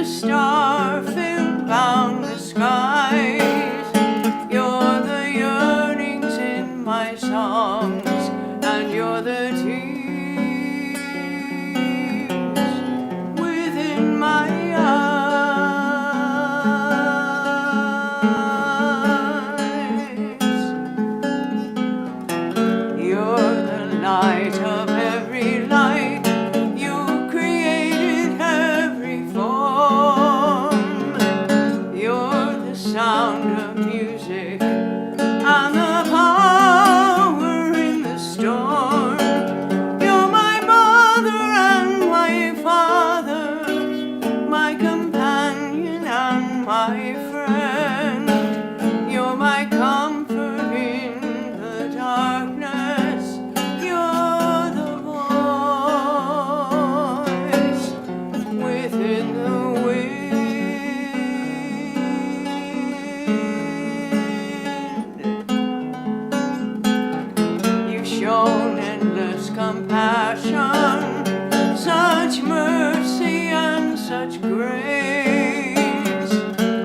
star-filled boundless skies. You're the yearnings in my songs, and you're the tears within my eyes. You're the light of every light. You created every form. You're the sound of music and the power in the storm. You're my mother and my father, my companion and my friend. You're my comfort in the darkness. You're the voice within the wind. You've shown endless compassion, such mercy and such grace,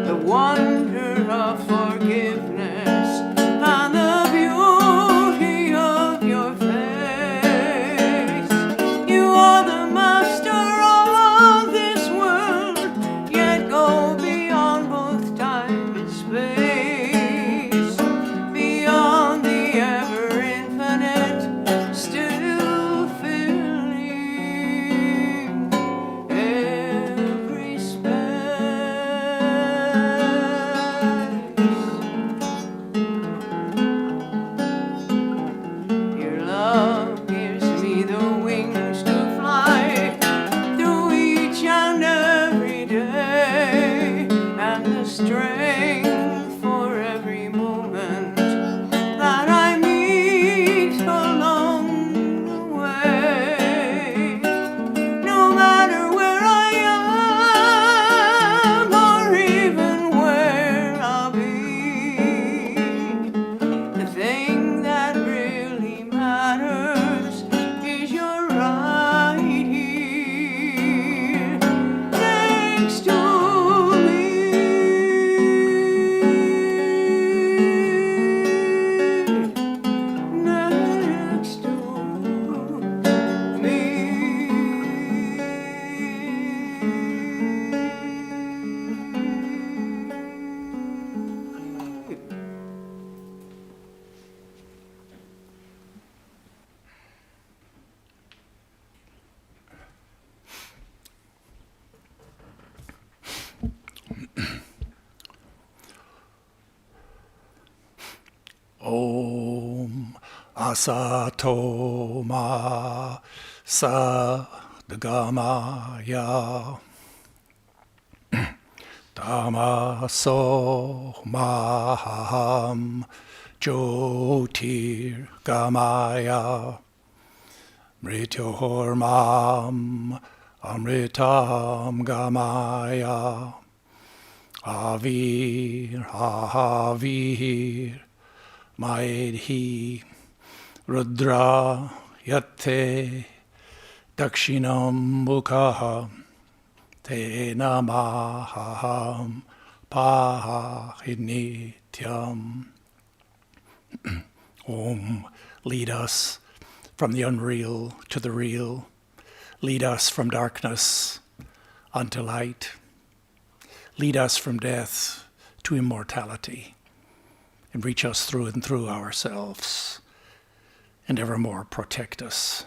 the wonder of forgiveness and the beauty of your face. You are the master of this world, yet go beyond both time and space, beyond the ever infinite, still filling every space. Your love gives me the wings to fly through each and every day, and the strength for every moment that I meet along the way. No matter where I am or even where I'll be, the thing that really matters is you're right here next to me. Next to me. Om Asato Ma Sadgamaya Tamaso Maham Jyotir Gamaya Mrityormam Amritam Gamaya Avir Avir Maedhi Rudra Yate Dakshinam Mukha Te Namaham Pahinityam. Om, lead us from the unreal to the real. Lead us from darkness unto light. Lead us from death to immortality, and reach us through and through ourselves, and evermore protect us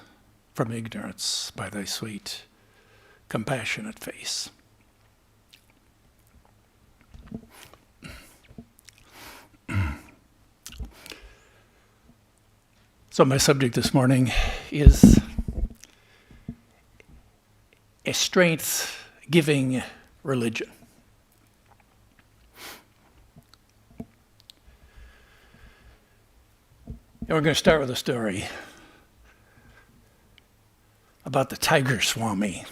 from ignorance by thy sweet, compassionate face. So my subject this morning is a strength-giving religion. And we're going to start with a story about the Tiger Swami.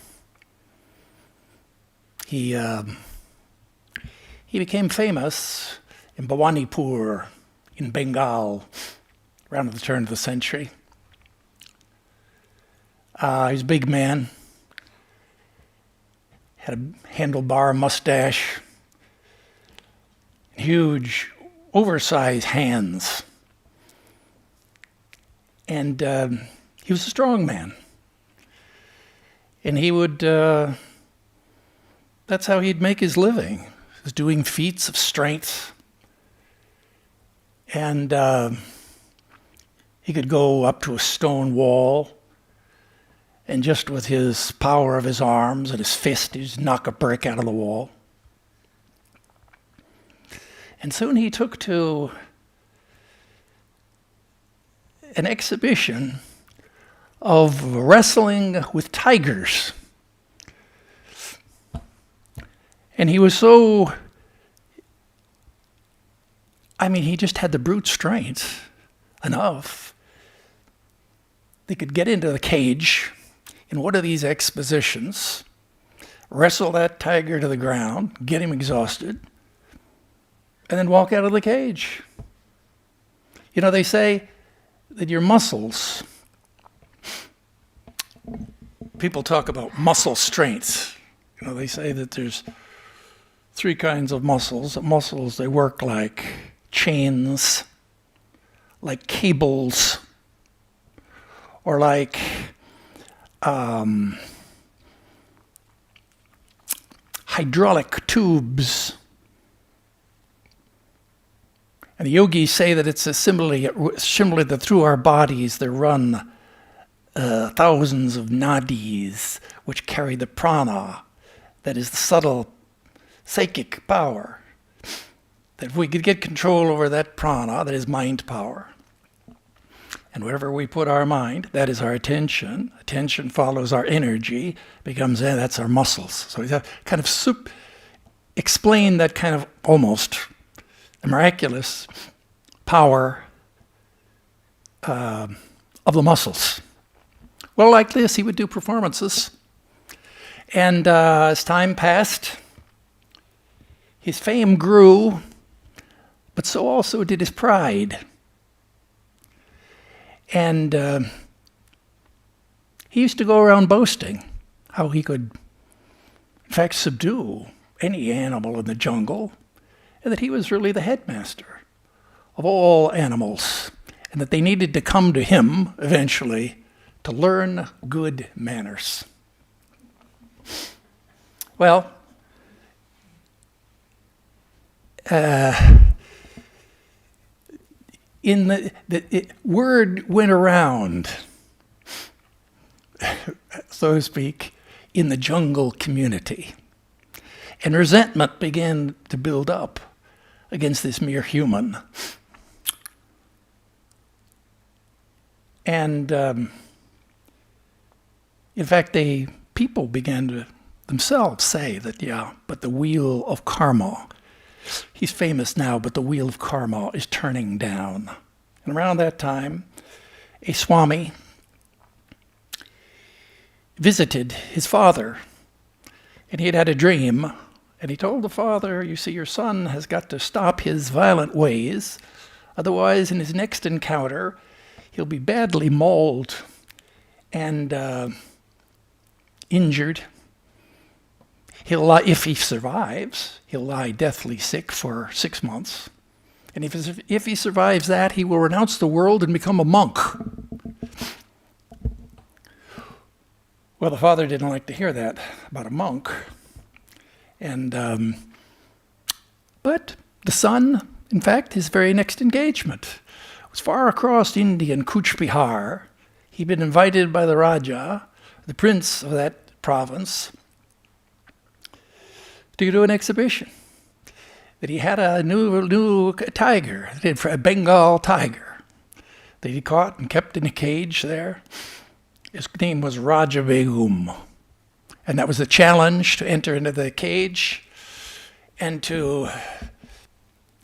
He became famous in Bhawanipur in Bengal around the turn of the century. He's a big man, had a handlebar mustache, huge, oversized hands. And he was a strong man. And he would, that's how he'd make his living. He was doing feats of strength. And he could go up to a stone wall, and just with his power of his arms and his fist, he'd just knock a brick out of the wall. And soon he took to an exhibition of wrestling with tigers. And he was so, he just had the brute strength enough. They could get into the cage in one of these expositions, wrestle that tiger to the ground, get him exhausted, and then walk out of the cage. You know, they say that your muscles, people talk about muscle strength. You know, they say that there's 3 kinds of muscles. Muscles, they work like chains, like cables, or like hydraulic tubes. And the yogis say that it's similar that through our bodies there run thousands of nadis which carry the prana, that is the subtle psychic power. That if we could get control over that prana, that is mind power, and wherever we put our mind, that is our attention. Attention follows our energy, becomes, that's our muscles. So we have kind of explain that kind of almost miraculous power of the muscles. Well, like this, he would do performances. And as time passed, his fame grew, but so also did his pride. And he used to go around boasting how he could, in fact, subdue any animal in the jungle, and that he was really the headmaster of all animals, and that they needed to come to him eventually to learn good manners. Well, word went around, so to speak, in the jungle community. And resentment began to build up against this mere human. And in fact, people began to themselves say that, but the wheel of karma, he's famous now, but the wheel of karma is turning down. And around that time, a Swami visited his father, and he had had a dream, and he told the father, you see, your son has got to stop his violent ways, otherwise in his next encounter, he'll be badly mauled and injured. He'll lie, if he survives, he'll lie deathly sick for 6 months. And if he survives that, he will renounce the world and become a monk. Well, the father didn't like to hear that about a monk. And but the son, in fact, his very next engagement was far across India in Kuch Bihar. He'd been invited by the Raja, the prince of that province, to do an exhibition. That he had a new tiger, a Bengal tiger, that he caught and kept in a cage there. His name was Raja Begum. And that was the challenge, to enter into the cage and to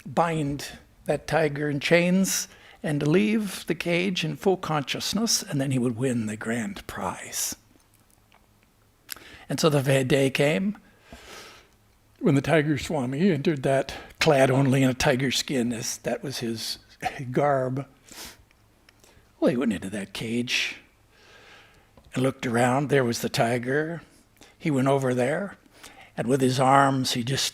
bind that tiger in chains and to leave the cage in full consciousness, and then he would win the grand prize. And so the day came when the Tiger Swami entered that, clad only in a tiger skin, as that was his garb. Well, he went into that cage and looked around. There was the tiger. He went over there And with his arms, he just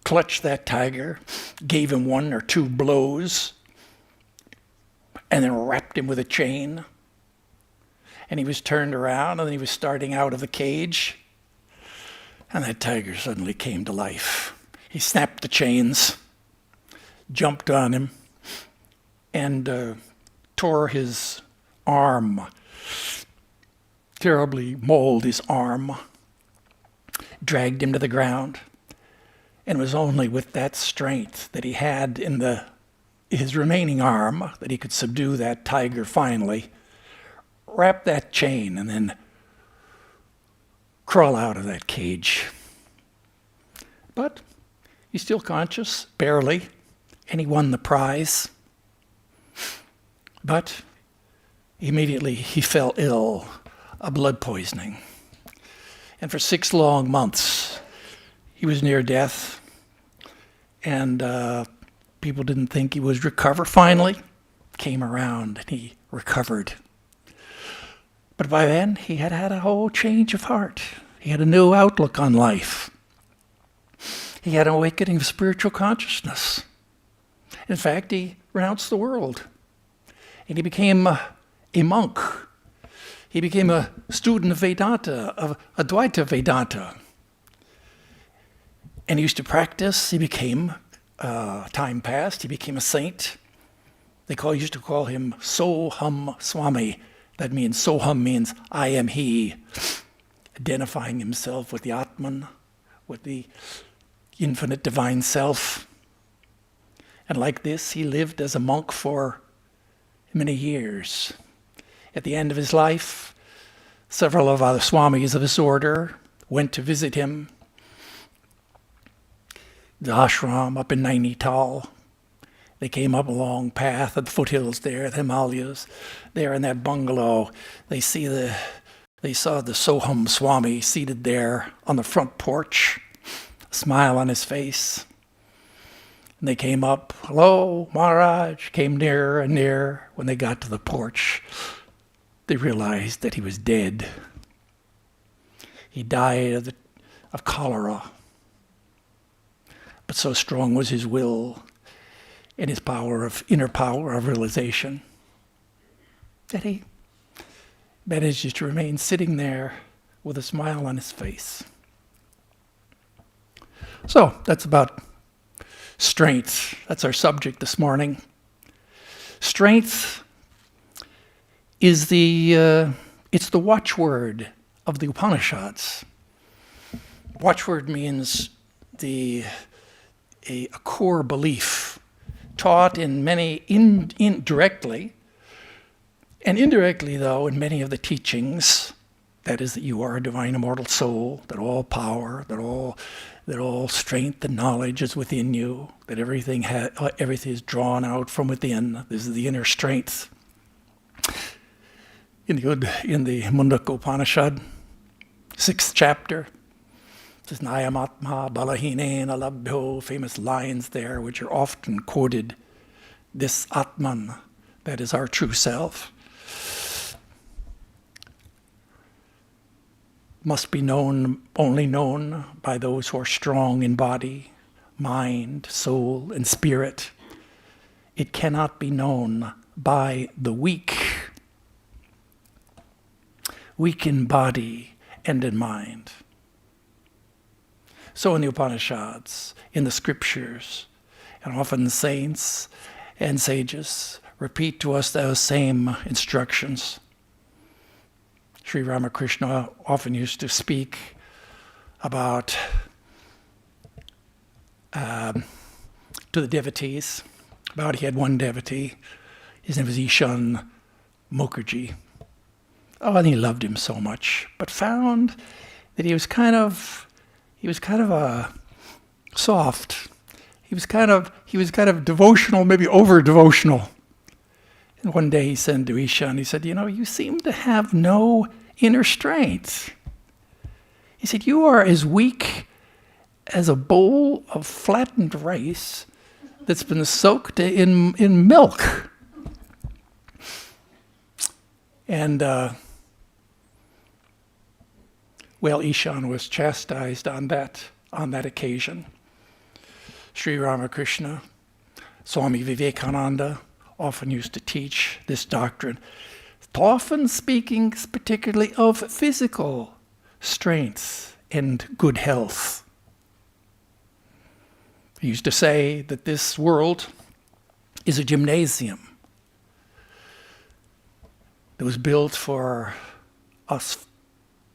clutched that tiger, gave him 1 or 2 blows, and then wrapped him with a chain. And he was turned around, and then he was starting out of the cage, and that tiger suddenly came to life. He snapped the chains, jumped on him, and tore his arm, terribly mauled his arm, dragged him to the ground. And it was only with that strength that he had in his remaining arm that he could subdue that tiger finally, wrap that chain, and then crawl out of that cage. But he's still conscious, barely, and he won the prize. But immediately he fell ill of blood poisoning. And for 6 long months, he was near death. And people didn't think he would recover. Finally, came around and he recovered. But by then, he had had a whole change of heart. He had a new outlook on life. He had an awakening of spiritual consciousness. In fact, he renounced the world. And he became a monk. He became a student of Vedanta, of Advaita Vedanta. And he used to practice. He became, time passed, he became a saint. They used to call him Soham Swami. That means, Soham means I am he, identifying himself with the Atman, with the infinite divine self. And like this, he lived as a monk for many years. At the end of his life, several of other swamis of his order went to visit him. The ashram up in Nainital. They came up a long path at the foothills there, the Himalayas. There in that bungalow, they saw the Soham Swami seated there on the front porch, a smile on his face. And they came up, hello, Maharaj, came nearer and nearer. When they got to the porch, they realized that he was dead. He died of cholera. But so strong was his will and his inner power of realization that he managed to remain sitting there with a smile on his face. So that's about strength. That's our subject this morning. Strength is it's the watchword of the Upanishads. Watchword means a core belief taught in many indirectly, and indirectly though in many of the teachings, that is that you are a divine immortal soul, that all power, that all strength and knowledge is within you, that everything is drawn out from within. This is the inner strength. In the Mundaka Upanishad, 6th chapter, it says Nayamatma Balahinena Labhyo, famous lines there which are often quoted. This Atman, that is our true self, must be only known by those who are strong in body, mind, soul, and spirit. It cannot be known by the weak in body and in mind. So in the Upanishads, in the scriptures, and often saints and sages repeat to us those same instructions. Sri Ramakrishna often used to speak about to the devotees. He had one devotee. His name was Ishan Mukherjee. Oh, and he loved him so much, but found that he was kind of soft. He was kind of devotional, maybe over devotional. And one day he said to Ishan, he said, you seem to have no inner strength. He said, you are as weak as a bowl of flattened rice that's been soaked in milk. And Well, Ishan was chastised on that occasion. Sri Ramakrishna, Swami Vedarupananda often used to teach this doctrine, often speaking particularly of physical strength and good health. He used to say that this world is a gymnasium that was built for us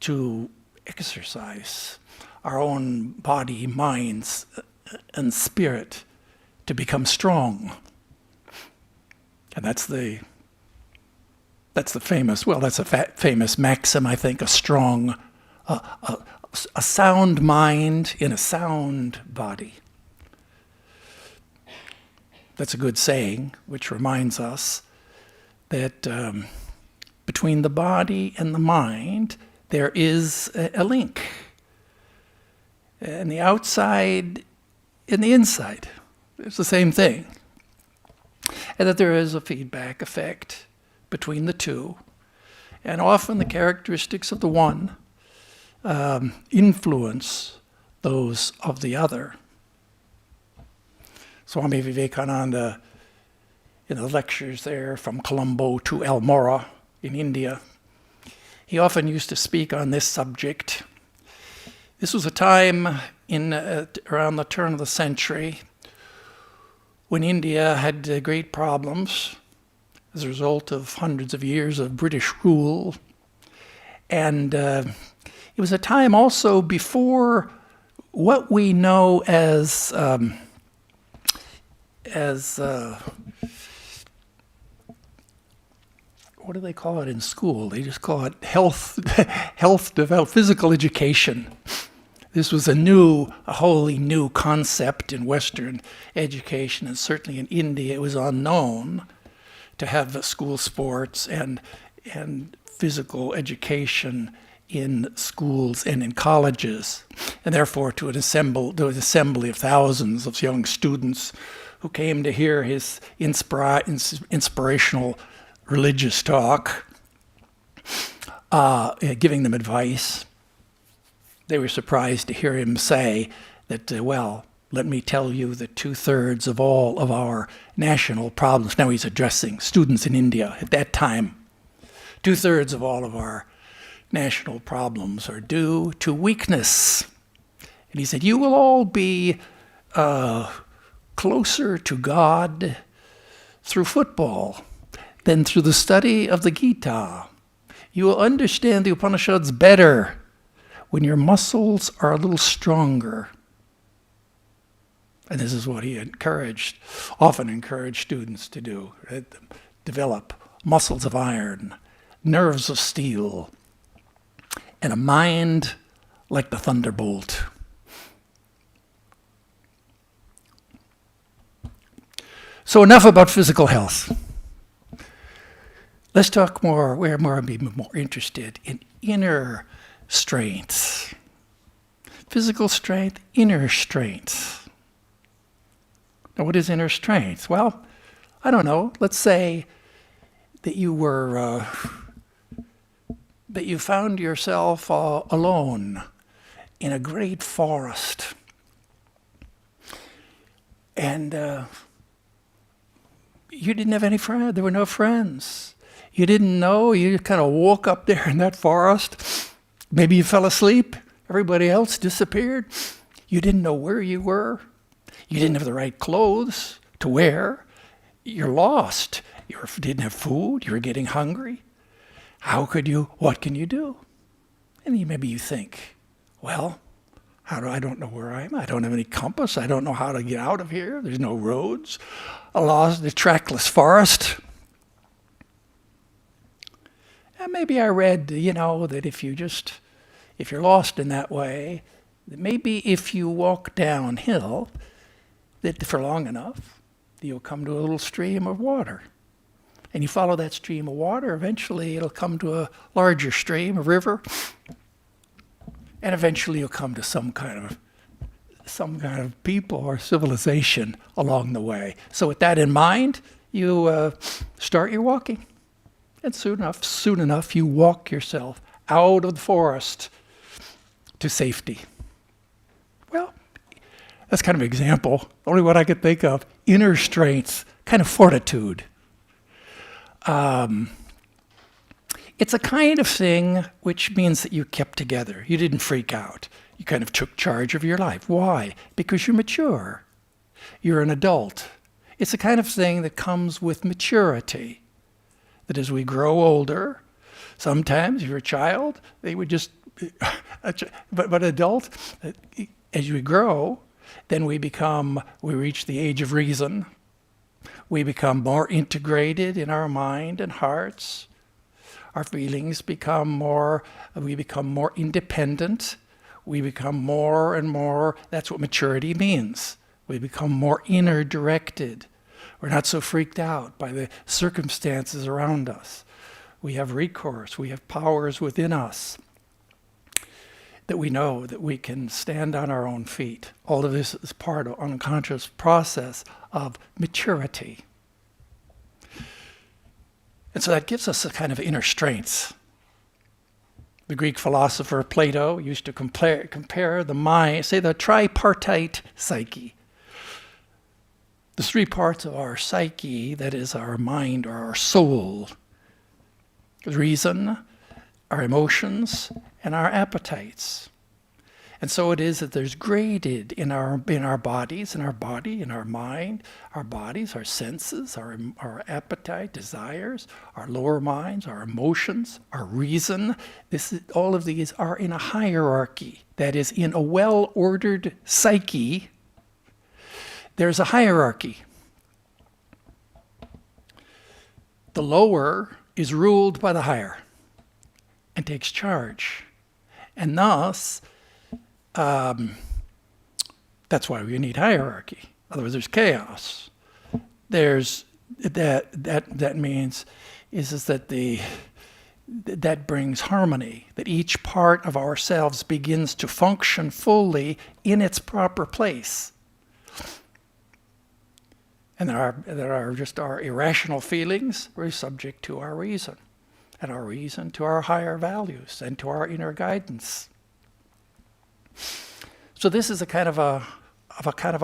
to exercise our own body, minds, and spirit to become strong. And that's a famous maxim, I think, a sound mind in a sound body. That's a good saying, which reminds us that between the body and the mind, there is a link. And the outside and the inside, it's the same thing. And that there is a feedback effect between the two. And often the characteristics of the one influence those of the other. Swami Vivekananda, in the lectures there from Colombo to Almora in India, he often used to speak on this subject. This was a time around the turn of the century when India had great problems as a result of hundreds of years of British rule. And it was a time also before what we know as what do they call it in school? They just call it health development, physical education. This was a wholly new concept in Western education, and certainly in India it was unknown to have school sports and physical education in schools and in colleges, and therefore to an assembly of thousands of young students who came to hear his inspirational religious talk, giving them advice. They were surprised to hear him say that, let me tell you that 2/3 of all of our national problems, now he's addressing students in India at that time, 2/3 of all of our national problems are due to weakness. And he said, you will all be closer to God through football than through the study of the Gita. You will understand the Upanishads better when your muscles are a little stronger. And this is what he often encouraged students to do, right? Develop muscles of iron, nerves of steel, and a mind like the thunderbolt. So enough about physical health. Let's talk more, be more interested in inner strength. Physical strength, inner strength. Now, what is inner strength? Well, I don't know. Let's say that you found yourself alone in a great forest, and you didn't have any friends. There were no friends. You didn't know. You kind of woke up there in that forest. Maybe you fell asleep. Everybody else disappeared. You didn't know where you were. You didn't have the right clothes to wear. You're lost. You didn't have food. You were getting hungry. What can you do? And maybe you think, well, I don't know where I am. I don't have any compass. I don't know how to get out of here. There's no roads. The trackless forest. And maybe I read, that if you're lost in that way, that maybe if you walk downhill, that for long enough, you'll come to a little stream of water. And you follow that stream of water, eventually it'll come to a larger stream, a river, and eventually you'll come to some kind of people or civilization along the way. So with that in mind, you start your walking. And soon enough, you walk yourself out of the forest to safety. Well, that's kind of an example, only one I could think of. Inner strength, kind of fortitude. It's a kind of thing which means that you kept together. You didn't freak out. You kind of took charge of your life. Why? Because you're mature. You're an adult. It's the kind of thing that comes with maturity. That as we grow older, sometimes if you're a child, they would just, but adult, as we grow, then we reach the age of reason. We become more integrated in our mind and hearts. Our feelings we become more independent. We become more and more, that's what maturity means. We become more inner directed. We're not so freaked out by the circumstances around us. We have recourse, we have powers within us that we know that we can stand on our own feet. All of this is part of an unconscious process of maturity. And so that gives us a kind of inner strength. The Greek philosopher Plato used to compare the mind, say the tripartite psyche. The three parts of our psyche, that is our mind or our soul, reason, our emotions, and our appetites. And so it is that there's graded in our bodies, in our mind, our bodies, our senses, our appetite, desires, our lower minds, our emotions, our reason. All of these are in a hierarchy. That is, in a well-ordered psyche, there's a hierarchy. The lower is ruled by the higher and takes charge. And thus, that's why we need hierarchy. Otherwise, there's chaos. There's that means is that that brings harmony. That each part of ourselves begins to function fully in its proper place. And there are just our irrational feelings. We're subject to our reason, and our reason to our higher values and to our inner guidance. So this is a kind of a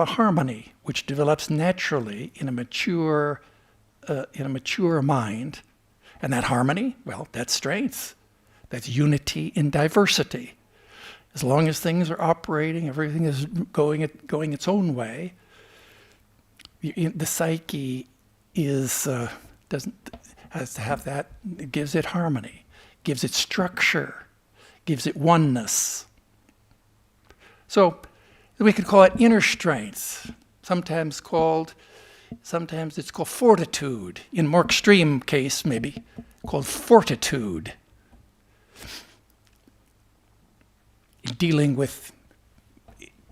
harmony which develops naturally in a mature mind, and that harmony, well, that's strength. That's unity in diversity. As long as things are operating, everything is going its own way. The psyche has to have that. It gives it harmony, gives it structure, gives it oneness. So we could call it inner strength. Sometimes it's called fortitude. In more extreme case, maybe called fortitude. In dealing with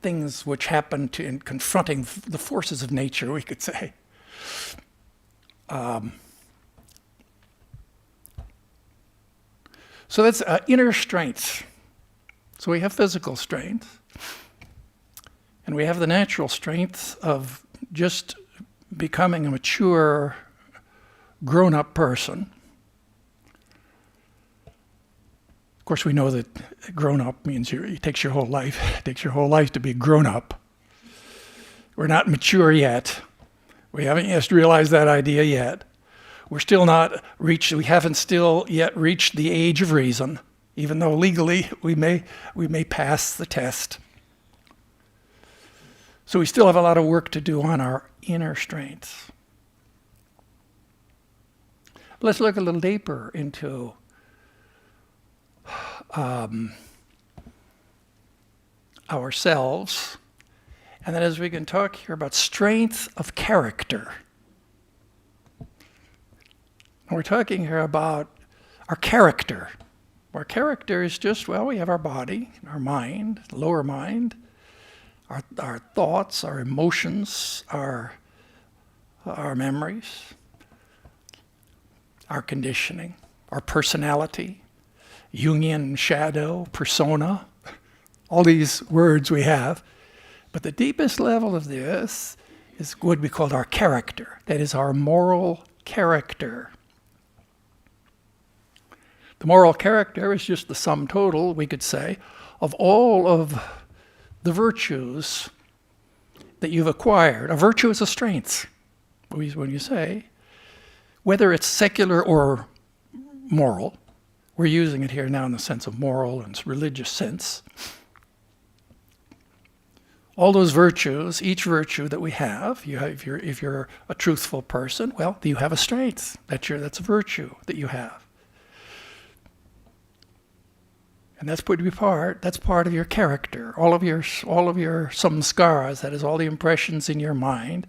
things which happen in confronting the forces of nature, we could say. So that's inner strength. So we have physical strength, and we have the natural strength of just becoming a mature, grown-up person. Of course, we know that grown-up means it takes your whole life. It takes your whole life to be grown-up. We're not mature yet. We haven't just realized that idea yet. We haven't still yet reached the age of reason, even though legally we may pass the test. So we still have a lot of work to do on our inner strengths. Let's look a little deeper into ourselves, and then as we can talk here about strength of character. And we're talking here about our character. Our character is just, we have our body, our mind, lower mind, our thoughts, our emotions, our memories, our conditioning, our personality, Jungian shadow, persona, all these words we have. But the deepest level of this is what we call our character. That is our moral character. The moral character is just the sum total, we could say, of all of the virtues that you've acquired. A virtue is a strength. When you say, whether it's secular or moral, we're using it here now in the sense of moral and religious sense. All those virtues, each virtue that we have, if you're a truthful person, well, you have a strength. That's a virtue that you have. And that's part of your character. All of your samskaras, that is all the impressions in your mind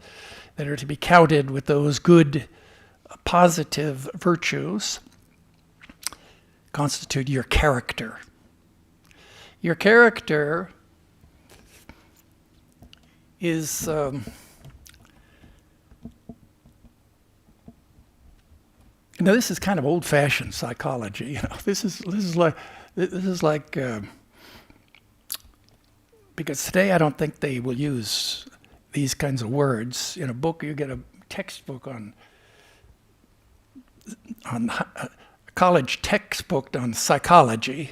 that are to be counted with those good, positive virtues, constitute your character. Your character is this is kind of old-fashioned psychology. This is like because today I don't think they will use these kinds of words in a book. You get a textbook on a college textbook on psychology.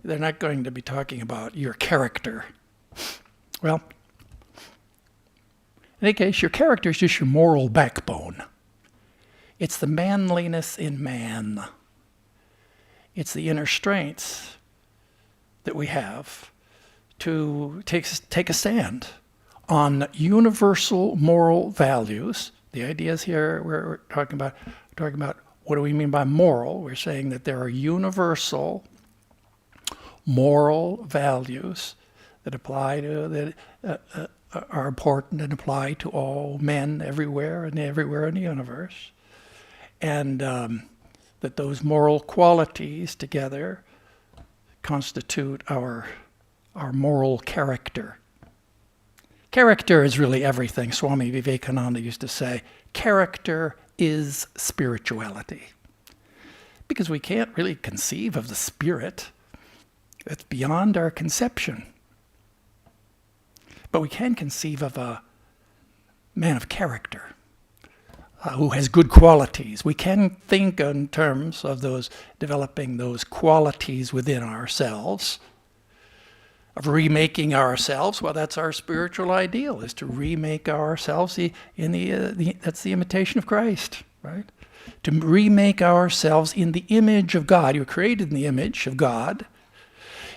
They're not going to be talking about your character. Well, in any case, your character is just your moral backbone. It's the manliness in man. It's the inner strength that we have to take a stand on universal moral values. The ideas here we're talking about what do we mean by moral? We're saying that there are universal moral values that apply to that are important and apply to all men everywhere in the universe, and that those moral qualities together constitute our moral character. Character is really everything. Swami Vedarupananda used to say, character is spirituality. Because we can't really conceive of the spirit. It's beyond our conception. But we can conceive of a man of character who has good qualities. We can think in terms of developing those qualities within ourselves, of remaking ourselves. Well, that's our spiritual ideal, is to remake ourselves that's the imitation of Christ, right? To remake ourselves in the image of God. You were created in the image of God.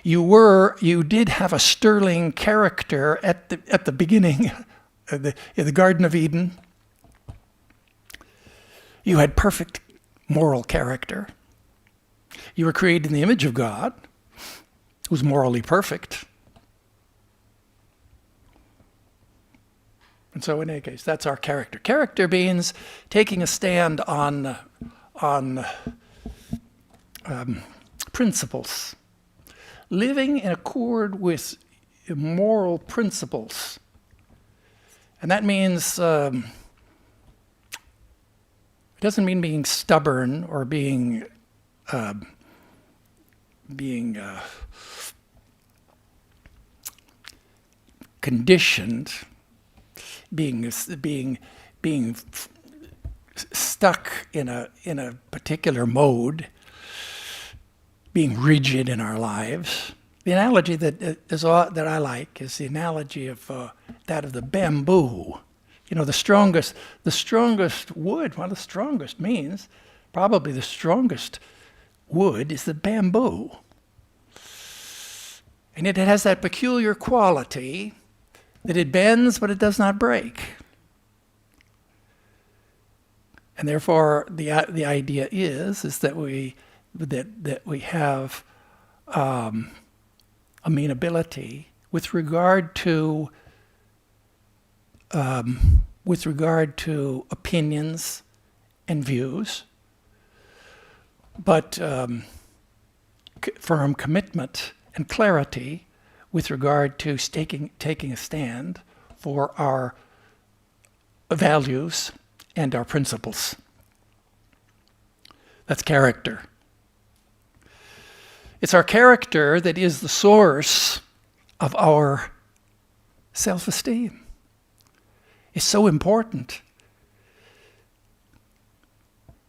You did have a sterling character at the beginning, in the Garden of Eden. You had perfect moral character. You were created in the image of God, who's morally perfect. And so in any case, that's our character. Character means taking a stand on principles. Living in accord with moral principles. And that means, it doesn't mean being stubborn or being conditioned, being stuck in a particular mode, being rigid in our lives. The analogy that I like is the analogy of that of the bamboo. The strongest wood. Well, the strongest means probably the strongest wood is the bamboo, and it has that peculiar quality that it bends, but it does not break. And therefore, the idea is that we have amenability with regard to opinions and views, but firm commitment and clarity with regard to taking a stand for our values and our principles. That's character. It's our character that is the source of our self-esteem. It's so important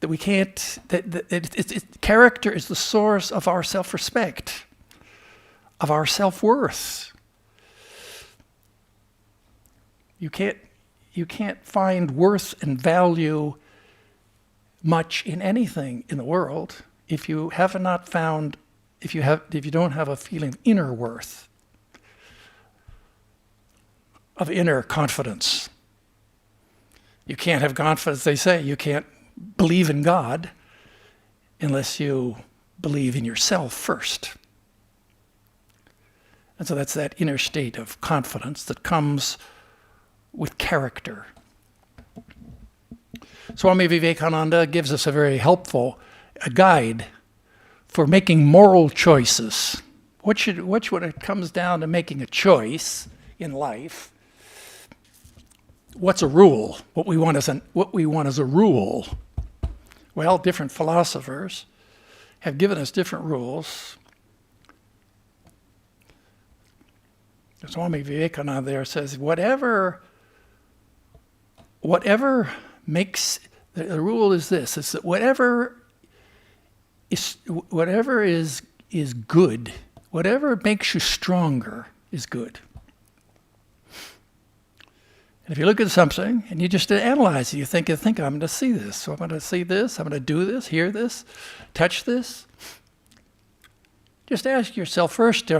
that we can't, character is the source of our self-respect, of our self-worth. You can't find worth and value much in anything in the world if you don't have a feeling of inner worth, of inner confidence. You can't have confidence, they say, you can't believe in God unless you believe in yourself first. And so that's that inner state of confidence that comes with character. Swami Vivekananda gives us a very helpful guide for making moral choices. When it comes down to making a choice in life, what's a rule? What we want as a rule? Well, different philosophers have given us different rules. Swami Vivekananda there says, whatever makes, the rule is this, is that whatever is good, whatever makes you stronger is good. And if you look at something and you just analyze it, you think, I'm going to see this, so I'm going to see this, I'm going to do this, hear this, touch this. Just ask yourself first,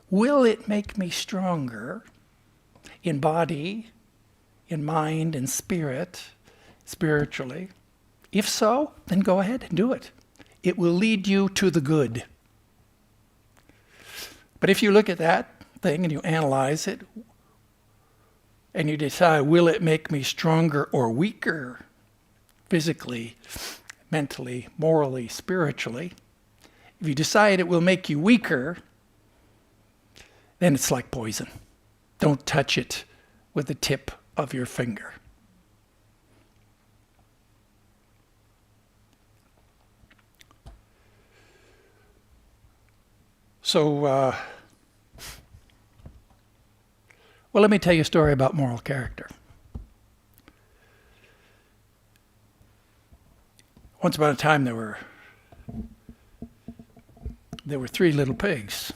will it make me stronger in body, in mind, in spirit, spiritually? If so, then go ahead and do it. It will lead you to the good. But if you look at that thing and you analyze it, and you decide, will it make me stronger or weaker, physically, mentally, morally, spiritually? If you decide it will make you weaker, then it's like poison. Don't touch it with the tip of your finger. So, well, let me tell you a story about moral character. Once upon a time, there were 3 little pigs.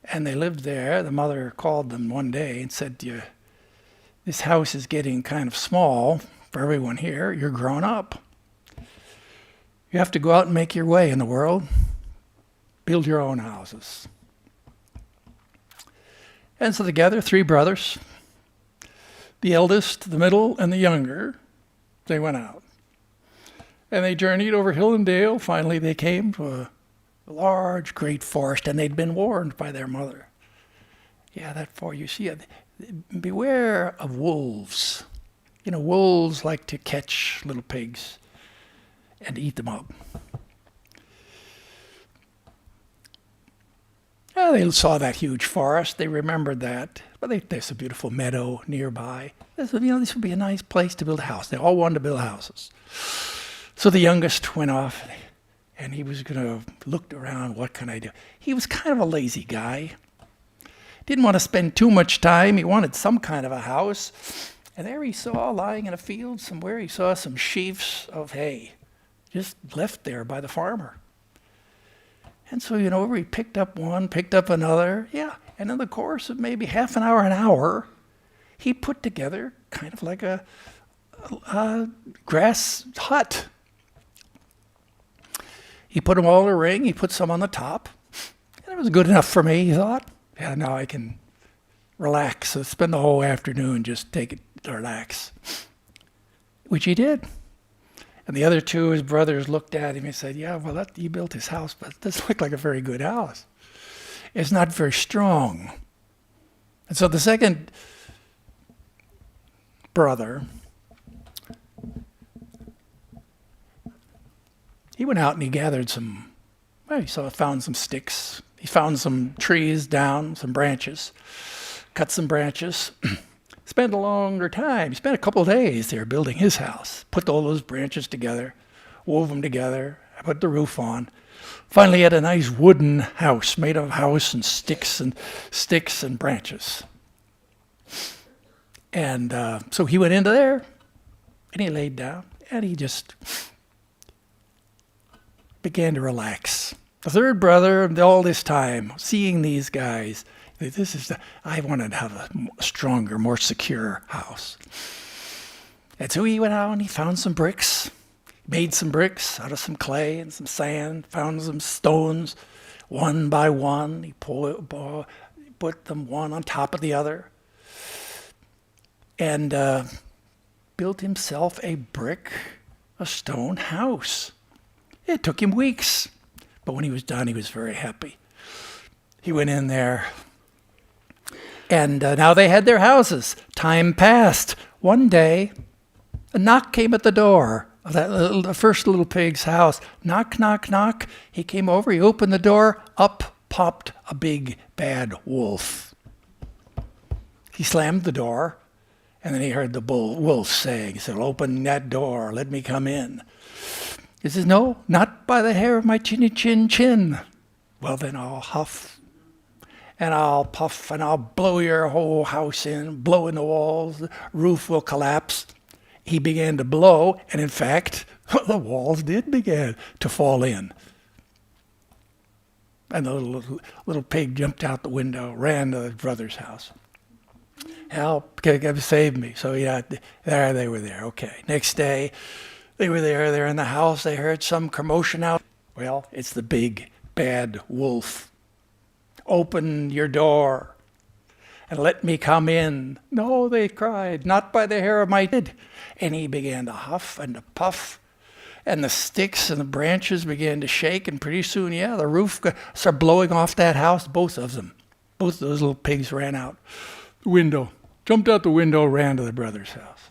And they lived there. The mother called them one day and said, this house is getting kind of small for everyone here. You're grown up. You have to go out and make your way in the world. Build your own houses. And so together, 3 brothers, the eldest, the middle, and the younger, they went out. And they journeyed over hill and dale. Finally, they came to a large, great forest, and they'd been warned by their mother. Yeah, that forest, you see, beware of wolves. You know, wolves like to catch little pigs and eat them up. Well, they saw that huge forest. They remembered that. But there's a beautiful meadow nearby. This would be a nice place to build a house. They all wanted to build houses. So the youngest went off, and he was going to look around, what can I do? He was kind of a lazy guy. Didn't want to spend too much time. He wanted some kind of a house. And there he saw, lying in a field somewhere, he saw some sheaves of hay, just left there by the farmer. And so, he picked up one, picked up another. Yeah, and in the course of maybe half an hour, he put together kind of like a grass hut. He put them all in a ring. He put some on the top. And it was good enough for me, he thought. Yeah, now I can relax. So spend the whole afternoon, just take it, relax. Which he did. And the other 2, his brothers, looked at him and said, yeah, well, he built his house, but it doesn't look like a very good house. It's not very strong. And so the second brother, he went out and he gathered found some sticks. He found some trees down, some branches, cut some branches. Spent a longer time. He spent a couple of days there building his house. Put all those branches together, wove them together, put the roof on. Finally, he had a nice wooden house made of house and sticks and branches. And so he went into there, and he laid down, and he just began to relax. The third brother, all this time, seeing these guys, I wanted to have a stronger, more secure house. And so he went out and he found some bricks, made some bricks out of some clay and some sand, found some stones, one by one. He put them one on top of the other, and built himself a stone house. It took him weeks, but when he was done, he was very happy. He went in there, and now they had their houses. Time passed. One day, a knock came at the door of the first little pig's house. Knock, knock, knock. He came over, he opened the door, up popped a big bad wolf. He slammed the door, and then he heard the wolf saying, he said, "Open that door, let me come in." He says, "No, not by the hair of my chinny chin chin." "Well, then I'll huff, and I'll puff, and I'll blow your whole house in, blow in the walls, the roof will collapse." He began to blow, and in fact, the walls did begin to fall in. And the little pig jumped out the window, ran to his brother's house. "Help, save me." So yeah, there they were there. Okay, next day, they were there. They're in the house. They heard some commotion out. Well, it's the big bad wolf. "Open your door and let me come in." "No," they cried, "not by the hair of my head." And he began to huff and to puff, and the sticks and the branches began to shake, and pretty soon, the roof started blowing off that house, both of them. Both of those little pigs ran out the window, jumped out the window, ran to the brother's house.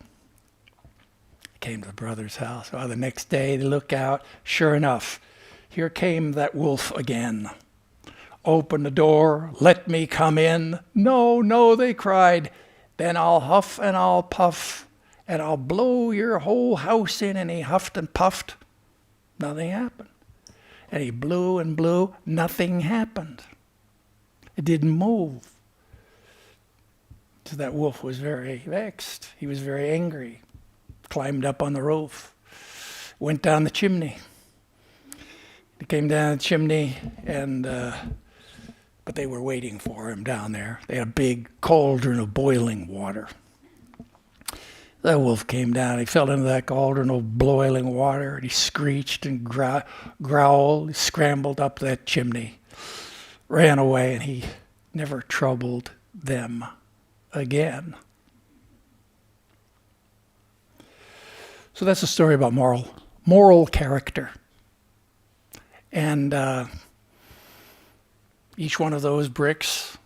Came to the brother's house. Well, the next day they look out. Sure enough, here came that wolf again. "Open the door, let me come in." "No, no," they cried. "Then I'll huff and I'll puff, and I'll blow your whole house in." And he huffed and puffed. Nothing happened. And he blew and blew. Nothing happened. It didn't move. So that wolf was very vexed. He was very angry. Climbed up on the roof. Went down the chimney. He came down the chimney, and but they were waiting for him down there. They had a big cauldron of boiling water. The wolf came down. He fell into that cauldron of boiling water, and he screeched and growled. He scrambled up that chimney, ran away, and he never troubled them again. So that's a story about moral character. And each one of those bricks,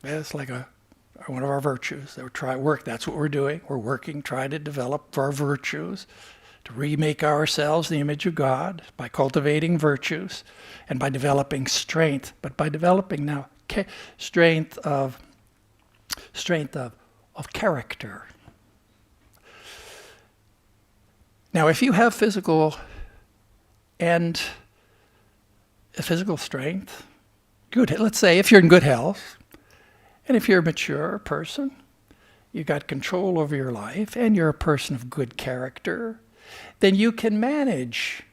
that's like one of our virtues. That's what we're doing. We're working, trying to develop our virtues, to remake ourselves in the image of God by cultivating virtues and by developing strength. But by developing now strength of character. Now, if you have physical strength, good. Let's say if you're in good health, and if you're a mature person, you've got control over your life, and you're a person of good character, then you can manage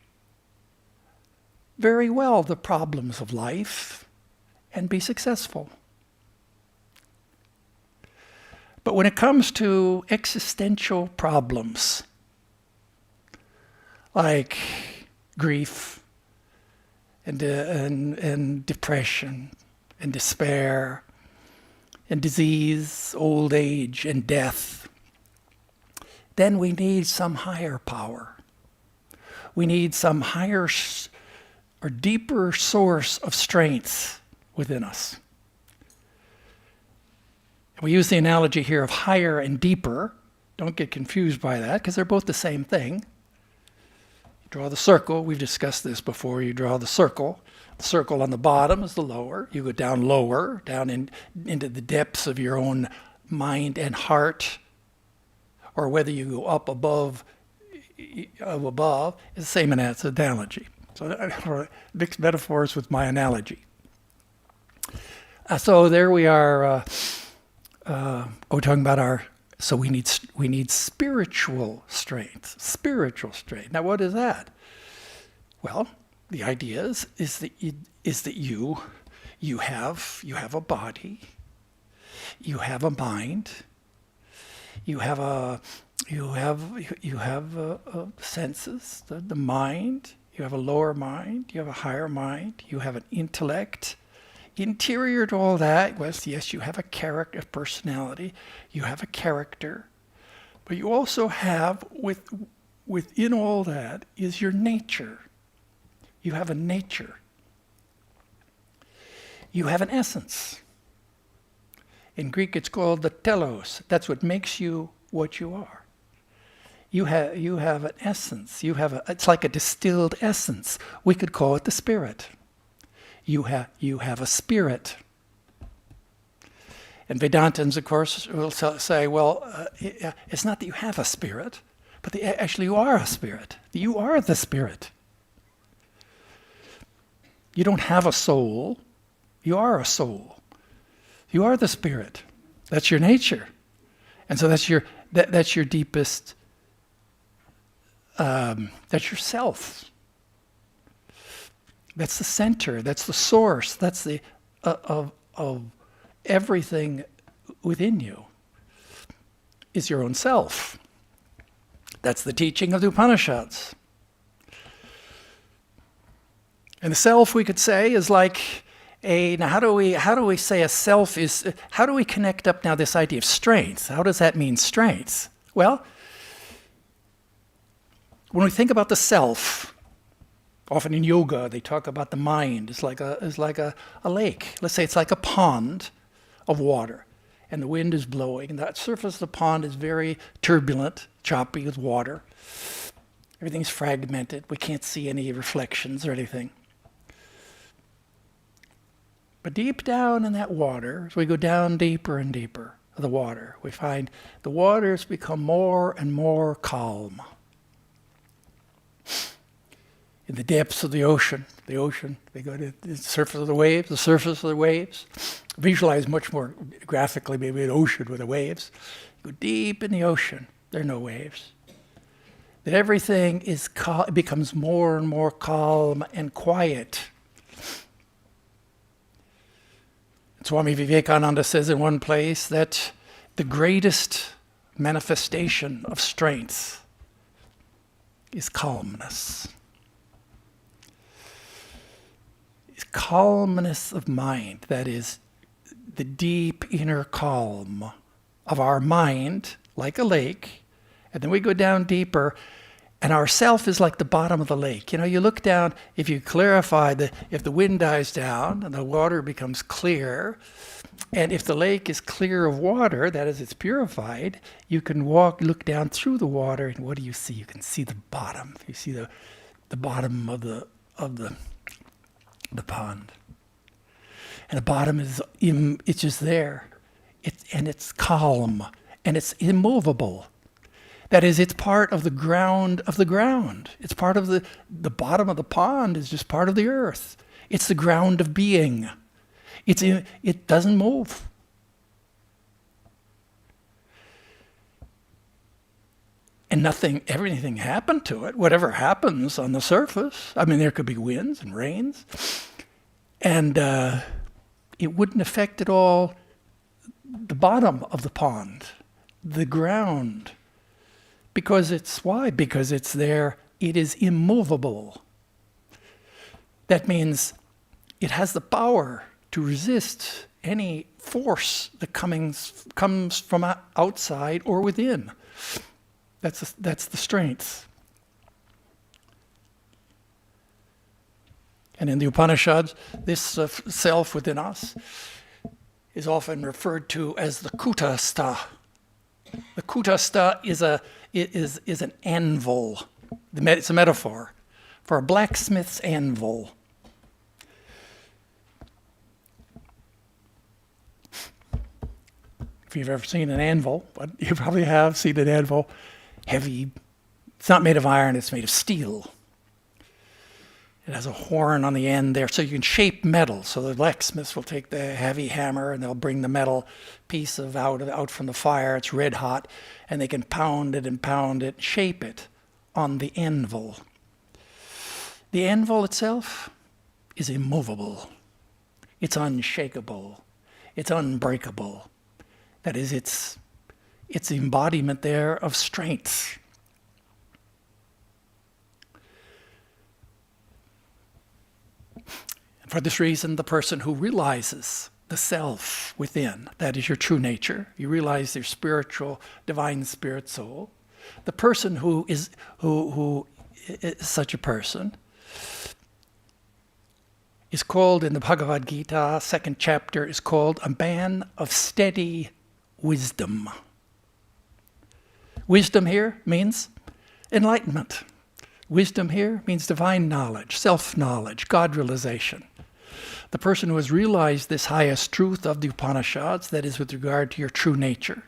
very well the problems of life and be successful. But when it comes to existential problems, like grief and depression and despair and disease, old age and death, then we need some higher power. We need some higher or deeper source of strength within us. We use the analogy here of higher and deeper. Don't get confused by that, because they're both the same thing. Draw the circle. We've discussed this before. You draw the circle. The circle on the bottom is the lower. You go down lower, down into the depths of your own mind and heart. Or whether you go up above, is the same analogy. So I mix metaphors with my analogy. So there we are. We're talking about so we need spiritual strength. Spiritual strength. Now, what is that? Well, The idea is that you have a body, you have a mind, you have senses, the mind. You have a lower mind, you have a higher mind, you have an intellect. Interior to all that, yes, you have a character, a personality, you have a character, but you also have, within all that, is your nature. You have a nature. You have an essence. In Greek, it's called the telos. That's what makes you what you are. You have an essence. It's like a distilled essence. We could call it the spirit. You have a spirit. And Vedantins, of course, will say, well, it's not that you have a spirit, but actually you are a spirit. You are the spirit. You don't have a soul. You are a soul. You are the spirit. That's your nature. And so that's your deepest. That's yourself. That's the center. That's the source. That's the of everything within you. Is your own self. That's the teaching of the Upanishads. And the self, we could say, is like now how do we say a self is? How do we connect up now this idea of strength? How does that mean strength? Well, when we think about the self, often in yoga they talk about the mind. It's like a lake. Let's say it's like a pond of water, and the wind is blowing, and that surface of the pond is very turbulent, choppy with water. Everything's fragmented. We can't see any reflections or anything. But deep down in that water, as we go down deeper and deeper of the water, we find the waters become more and more calm. In the depths of the ocean, they go to the surface of the waves. Visualize much more graphically maybe an ocean with the waves. Go deep in the ocean, there are no waves. That everything becomes more and more calm and quiet. Swami Vivekananda says in one place that the greatest manifestation of strength is calmness. It's calmness of mind, that is, the deep inner calm of our mind, like a lake, and then we go down deeper, and our self is like the bottom of the lake. You know, you look down, if you clarify, if the wind dies down and the water becomes clear, and if the lake is clear of water, that is, it's purified, you can look down through the water, and what do you see? You can see the bottom. You see the bottom of the pond. And the bottom it's just there. It's calm, and it's immovable. That is, it's part of the ground of the ground. It's part of the bottom of the pond is just part of the earth. It's the ground of being. It doesn't move. And everything happened to it. Whatever happens on the surface, I mean, there could be winds and rains, and it wouldn't affect at all the bottom of the pond, the ground. Because Because it's there, it is immovable. That means it has the power to resist any force that comes from outside or within. That's the strength. And in the Upanishads, this self within us is often referred to as the kutastha. The kutastha is an anvil. It's a metaphor for a blacksmith's anvil. If you've ever seen an anvil, you probably have seen an anvil, heavy. It's not made of iron, it's made of steel. It has a horn on the end there, so you can shape metal. So the blacksmiths will take the heavy hammer and they'll bring the metal piece out from the fire. It's red hot, and they can pound it, shape it on the anvil. The anvil itself is immovable. It's unshakable. It's unbreakable. That is, it's embodiment there of strength. For this reason, the person who realizes the self within, that is your true nature, you realize your spiritual, divine spirit soul, the person who is such a person is called in the Bhagavad Gita, second chapter, is called a man of steady wisdom. Wisdom here means enlightenment. Wisdom here means divine knowledge, self-knowledge, God realization. The person who has realized this highest truth of the Upanishads, that is with regard to your true nature.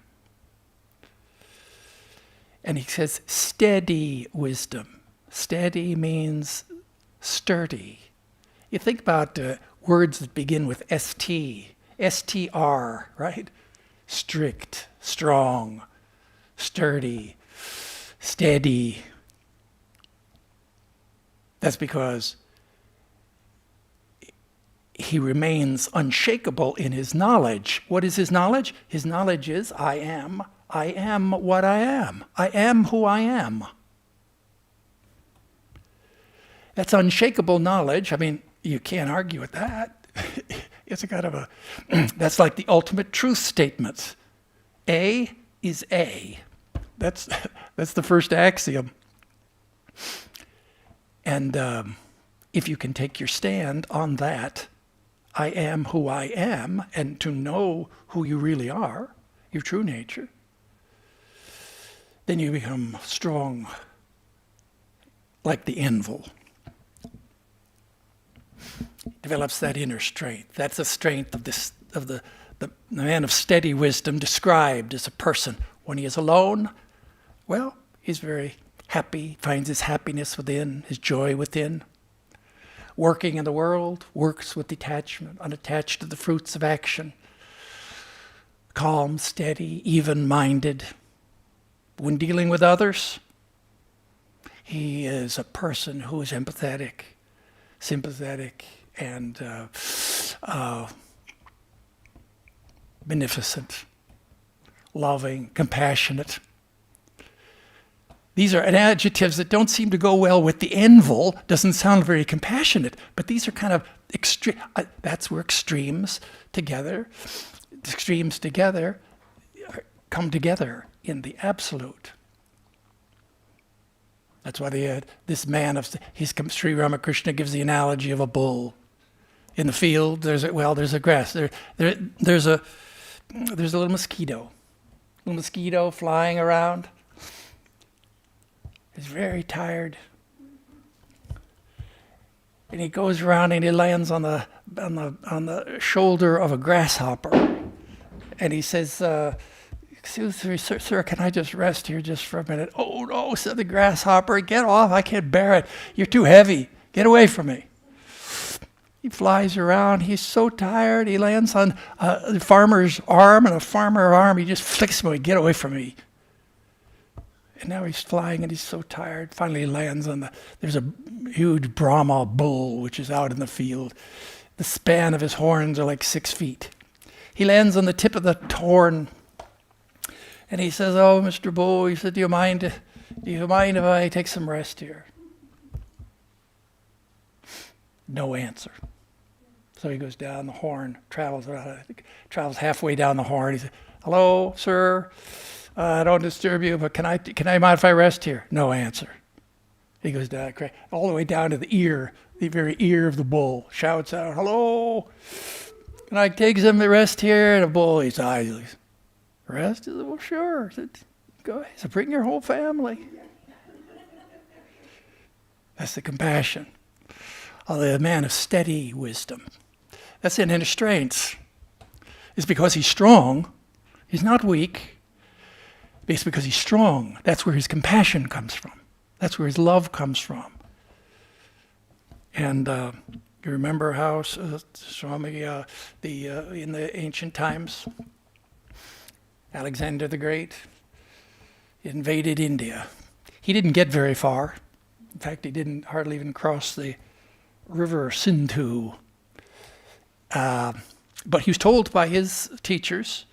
And he says steady wisdom. Steady means sturdy. You think about words that begin with ST, STR, right? Strict, strong, sturdy, steady. That's because he remains unshakable in his knowledge. What is his knowledge? His knowledge is, I am what I am. I am who I am. That's unshakable knowledge. I mean, you can't argue with that. It's a kind of that's like the ultimate truth statement. A is A. That's the first axiom. And if you can take your stand on that, I am who I am, and to know who you really are, your true nature, then you become strong like the anvil. Develops that inner strength. That's the strength of the man of steady wisdom described as a person. When he is alone, well, he's very happy, finds his happiness within, his joy within. Working in the world, works with detachment, unattached to the fruits of action. Calm, steady, even-minded. When dealing with others, he is a person who is empathetic, sympathetic, and beneficent, loving, compassionate. These are adjectives that don't seem to go well with the anvil. Doesn't sound very compassionate, but these are kind of extreme. That's where extremes together come together in the absolute. That's why this man Sri Ramakrishna gives the analogy of a bull. In the field, there's a grass. There's a little mosquito flying around. He's very tired, and he goes around and he lands on the shoulder of a grasshopper, and he says, "Excuse me, sir, can I just rest here just for a minute?" "Oh no," said the grasshopper, "get off! I can't bear it. You're too heavy. Get away from me." He flies around. He's so tired. He lands on the farmer's arm, and he just flicks him away. "Get away from me." And now he's flying and he's so tired. Finally he lands there's a huge Brahma bull which is out in the field. The span of his horns are like 6 feet. He lands on the tip of the horn and he says, "Oh, Mr. Bull," he said, do you mind if I take some rest here?" No answer. So he goes down the horn, travels halfway down the horn. He said, "Hello, sir. I don't disturb you, but can I mind if I rest here?" No answer. He goes down all the way down to the very ear of the bull. Shouts out, "Hello! Can I take some rest here?" And the bull, his eyes, "Rest?" He said, "Well, sure." He said, "Go ahead." He said, "Bring your whole family." That's the compassion of the man of steady wisdom. That's in inner strength. It's because he's strong. He's not weak. It's because he's strong. That's where his compassion comes from. That's where his love comes from. And you remember how Swami, in the ancient times, Alexander the Great invaded India. He didn't get very far. fact, he didn't hardly even cross the river Sindhu. But he was told by his teachers,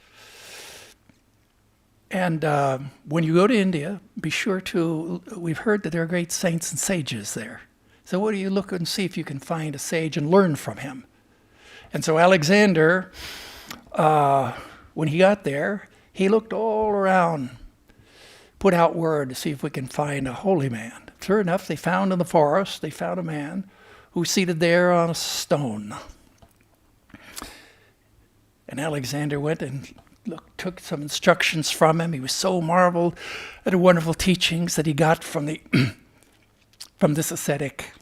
and when you go to India, be sure to, we've heard that there are great saints and sages there. So what do you look and see if you can find a sage and learn from him? And so Alexander, when he got there, he looked all around, put out word to see if we can find a holy man. Sure enough, they found in the forest, they found a man who was seated there on a stone. And Alexander went and took some instructions from him. He was so marveled at the wonderful teachings that he got from this ascetic.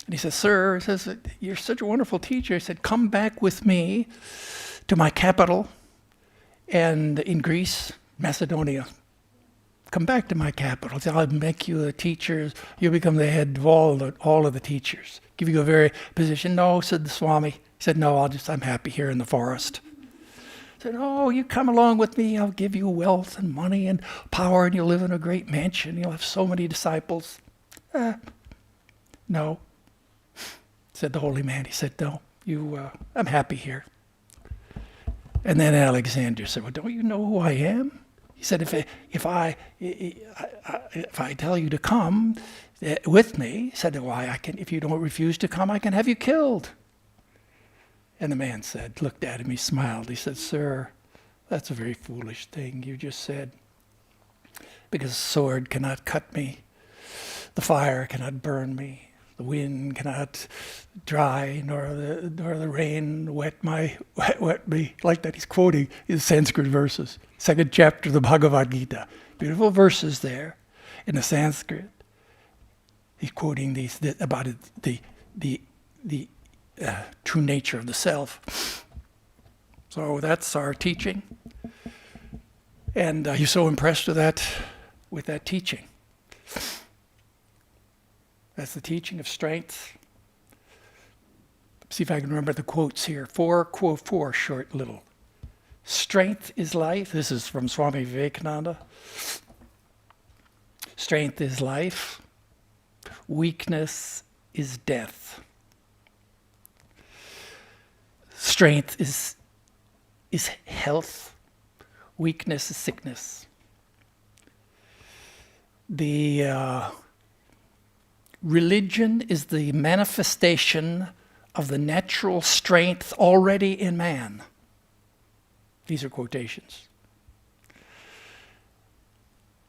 And he says, "Sir," he says, "you're such a wonderful teacher." He said, "Come back with me to my capital and in Greece, Macedonia. Come back to my capital. I'll make you a teacher. You'll become the head of all of the teachers. Give you a very position." "No," said the Swami. He said, "No, I'm happy here in the forest." He said, "Oh, you come along with me. I'll give you wealth and money and power, and you'll live in a great mansion. You'll have so many disciples." "No," said the holy man. He said, "No, I'm happy here." And then Alexander said, "Well, don't you know who I am?" He said, if I tell you to come with me," he said, "why, if you don't refuse to come, I can have you killed." And the man looked at him, he smiled. He said, "Sir, that's a very foolish thing you just said, because the sword cannot cut me, the fire cannot burn me, the wind cannot dry, nor the rain wet me." Like that, he's quoting his Sanskrit verses. 2nd chapter of the Bhagavad Gita. Beautiful verses there in the Sanskrit. He's quoting these about the true nature of the self. So that's our teaching. And he's so impressed with that teaching. That's the teaching of strength. See if I can remember the quotes here. Four short little. Strength is life. This is from Swami Vedarupananda. Strength is life. Weakness is death. Strength is health. Weakness is sickness. The religion is the manifestation of the natural strength already in man. These are quotations.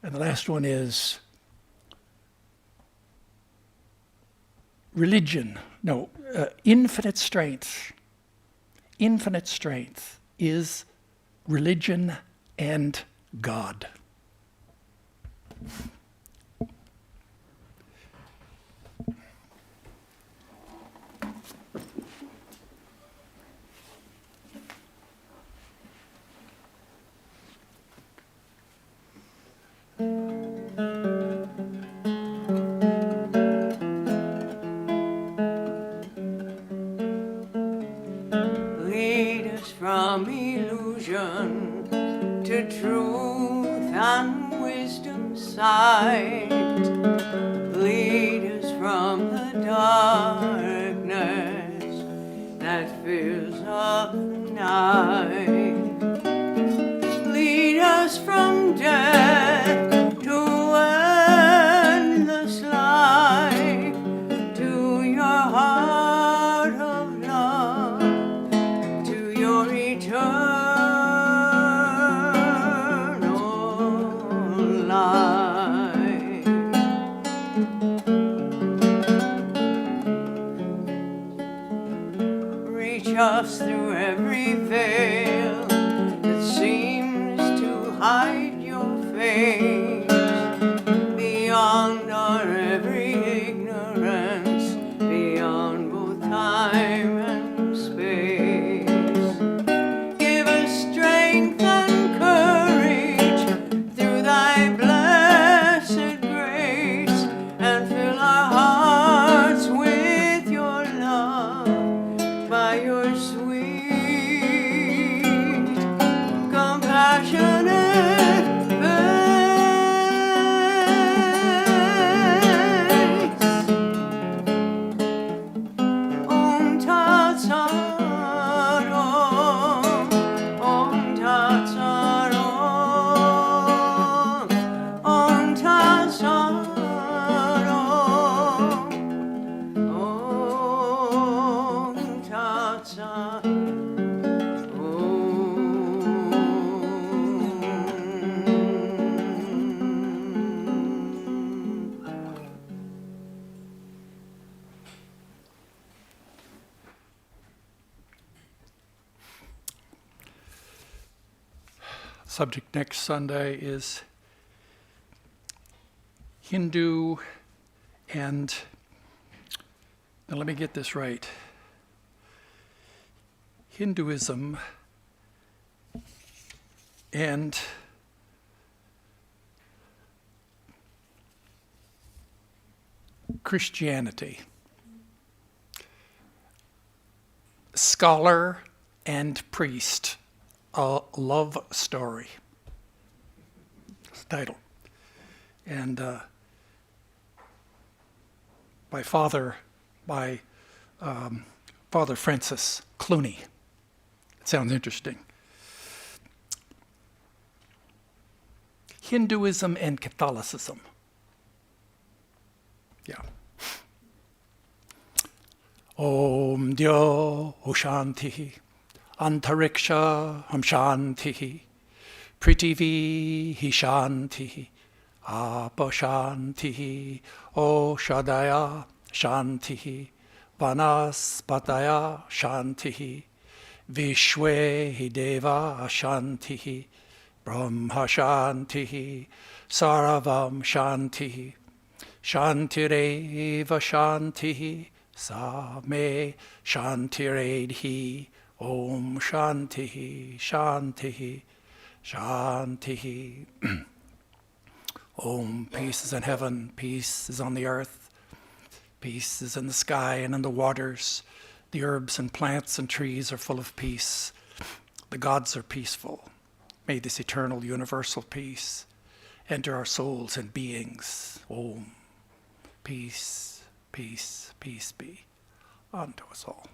And the last one is infinite strength. Infinite strength is religion and God. Lead us from illusion to truth and wisdom's sight. Lead us from the darkness that fills up the night. Lead us from death to endless life, to your heart of love, to your eternal life. Reach us through every veil subject next Sunday is Hindu and, now let me get this right, Hinduism and Christianity. Scholar and priest, a love story. That's the title. And by Father Francis Clooney. It sounds interesting. Hinduism and Catholicism. Yeah. Om Dio Shanti, Antariksha Shanti, Prithivi Shanti, Apa Shanti, Oshadaya Shanti, Vanaspataya Shanti, Vishwe Deva Shanti, Brahma Shanti, Saravam Shanti, Shantireva Shanti, Same Shantiredhi, Om Shanti, Shanti, Shanti. Om, peace is in heaven, peace is on the earth, peace is in the sky and in the waters. The herbs and plants and trees are full of peace. The gods are peaceful. May this eternal universal peace enter our souls and beings. Om, peace, peace, peace be unto us all.